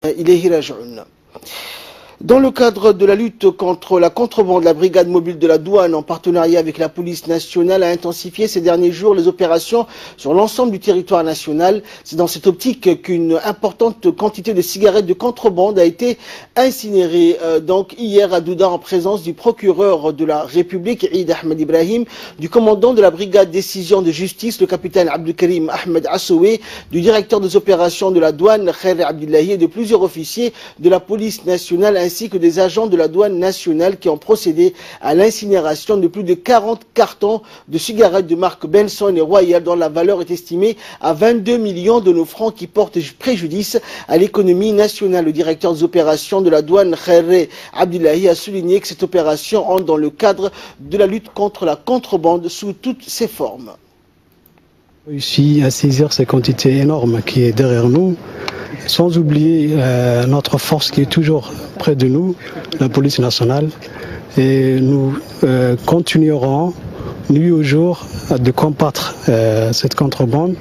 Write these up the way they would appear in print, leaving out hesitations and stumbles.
إليه راجعون. Dans le cadre de la lutte contre la contrebande, la brigade mobile de la douane, en partenariat avec la police nationale, a intensifié ces derniers jours les opérations sur l'ensemble du territoire national. C'est dans cette optique qu'une importante quantité de cigarettes de contrebande a été incinérée donc hier à Douda en présence du procureur de la République, Eid Ahmed Ibrahim, du commandant de la brigade décision de justice, le capitaine Abdelkarim Ahmed Assoué, du directeur des opérations de la douane, Khair Abdillahi, et de plusieurs officiers de la police nationale ainsi que des agents de la douane nationale qui ont procédé à l'incinération de plus de 40 cartons de cigarettes de marque Benson et Royal dont la valeur est estimée à 22 millions de nos francs qui portent préjudice à l'économie nationale. Le directeur des opérations de la douane, Khair Abdillahi, a souligné que cette opération entre dans le cadre de la lutte contre la contrebande sous toutes ses formes. Réussi à saisir ces quantités énormes qui est derrière nous, sans oublier notre force qui est toujours près de nous, la police nationale. Et nous continuerons, nuit au jour, de combattre cette contrebande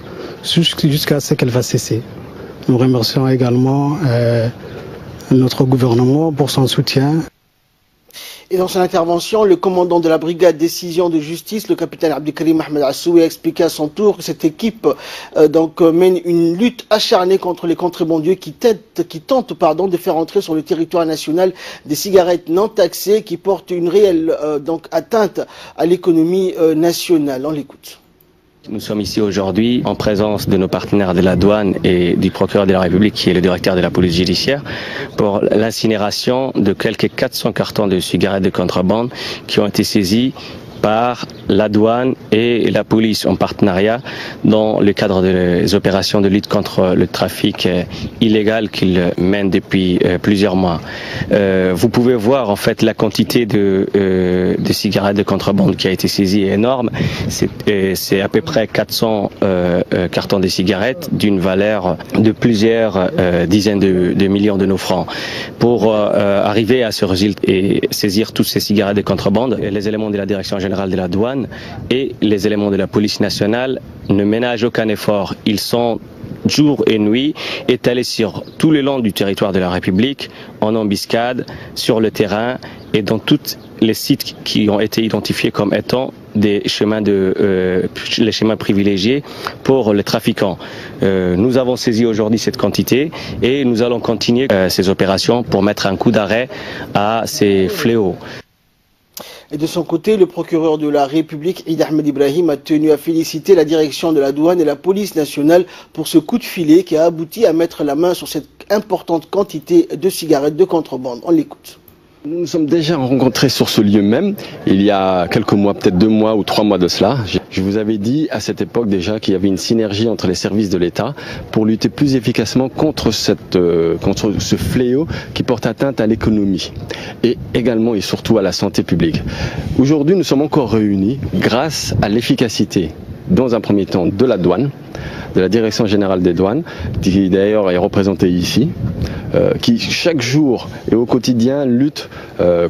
jusqu'à ce qu'elle va cesser. Nous remercions également notre gouvernement pour son soutien. Et dans son intervention, le commandant de la brigade décision de justice, le capitaine Abdelkarim Ahmed Assoué, a expliqué à son tour que cette équipe mène une lutte acharnée contre les contrebandiers qui tentent de faire entrer sur le territoire national des cigarettes non taxées qui portent une réelle atteinte à l'économie nationale. On l'écoute. Nous sommes ici aujourd'hui en présence de nos partenaires de la douane et du procureur de la République qui est le directeur de la police judiciaire pour l'incinération de quelques 400 cartons de cigarettes de contrebande qui ont été saisis par la douane et la police en partenariat dans le cadre des opérations de lutte contre le trafic illégal qu'ils mènent depuis plusieurs mois. Vous pouvez voir en fait la quantité de cigarettes de contrebande qui a été saisie est énorme. C'est à peu près 400 cartons de cigarettes d'une valeur de plusieurs dizaines de millions de nos francs. Pour arriver à ce résultat et saisir toutes ces cigarettes de contrebande, les éléments de la direction générale de la douane et les éléments de la police nationale ne ménagent aucun effort. Ils sont jour et nuit étalés sur tout le long du territoire de la République, en embuscade, sur le terrain et dans tous les sites qui ont été identifiés comme étant des chemins les chemins privilégiés pour les trafiquants. Nous avons saisi aujourd'hui cette quantité et nous allons continuer ces opérations pour mettre un coup d'arrêt à ces fléaux. Et de son côté, le procureur de la République, Eid Ahmed Ibrahim, a tenu à féliciter la direction de la douane et la police nationale pour ce coup de filet qui a abouti à mettre la main sur cette importante quantité de cigarettes de contrebande. On l'écoute. Nous nous sommes déjà rencontrés sur ce lieu même, il y a quelques mois, peut-être 2 mois ou 3 mois de cela. Je vous avais dit à cette époque déjà qu'il y avait une synergie entre les services de l'État pour lutter plus efficacement contre ce fléau qui porte atteinte à l'économie et également et surtout à la santé publique. Aujourd'hui, nous sommes encore réunis grâce à l'efficacité, dans un premier temps, de la douane, de la Direction Générale des Douanes, qui d'ailleurs est représentée ici, qui chaque jour et au quotidien lutte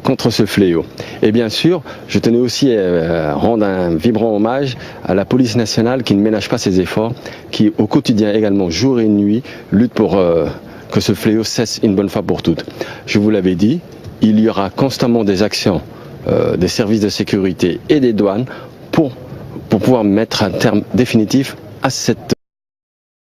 contre ce fléau. Et bien sûr, je tenais aussi à rendre un vibrant hommage à la police nationale qui ne ménage pas ses efforts, qui au quotidien également, jour et nuit, lutte pour que ce fléau cesse une bonne fois pour toutes. Je vous l'avais dit, il y aura constamment des actions des services de sécurité et des douanes pour pouvoir mettre un terme définitif à cette